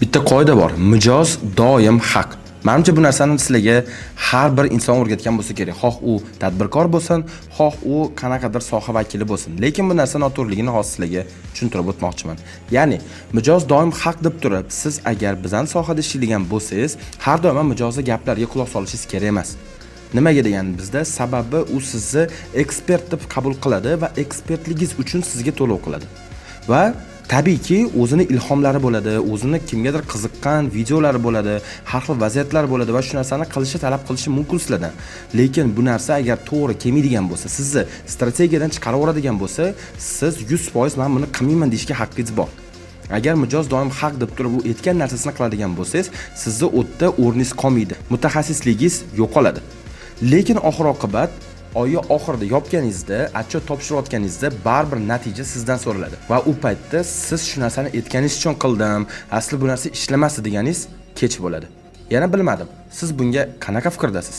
Bitta qoida bor. Mijoz doim haq. Menimcha bu narsani sizlarga har bir inson o'rgatgan bo'lsa kerak. Xoh u tadbirkor bo'lsin, xoh u qanaqadir soha vakili bo'lsin. Lekin bu narsa noto'g'riligini hozir sizlarga tushuntirib o'tmoqchiman. Ya'ni mijoz doim haq deb turib, siz agar bizning sohada ishlaydigan bo'lsangiz, har doim mijozning gaplariga quloq solishingiz kerak emas. Nimaga deganimizda, sababi u sizni ekspert deb qabul qiladi va ekspertligingiz uchun sizga to'lov qiladi. Va tabiiyki, o'zini ilhomlari bo'ladi, o'zini kimgadir qiziqqan videolari bo'ladi, har xil vaziyatlar bo'ladi va shu narsani qilishni talab qilishi mumkin sizlardan. Lekin bu narsa agar to'g'ri kelmaydigan bo'lsa, sizni strategiyadan chiqarib yuboradigan bo'lsa, siz 100% men buni qilmayman deyishga haqqingiz bor. Agar mijoz doim haq deb turib, u aytgan narsasini qiladigan bo'lsangiz, sizni o'tda o'rningiz qolmaydi, mutaxassisligingiz yo'qoladi. Lekin oxir-oqibat oyi oxirida yopganingizda, atchot topshirayotganingizda baribir natija sizdan so'raladi. Va u paytda siz shu narsani aytganingiz uchun qildim, asli bu narsa ishlamasdi deganingiz kech bo'ladi. Yana bilmadim. Siz bunga qanaqa fikrdasiz?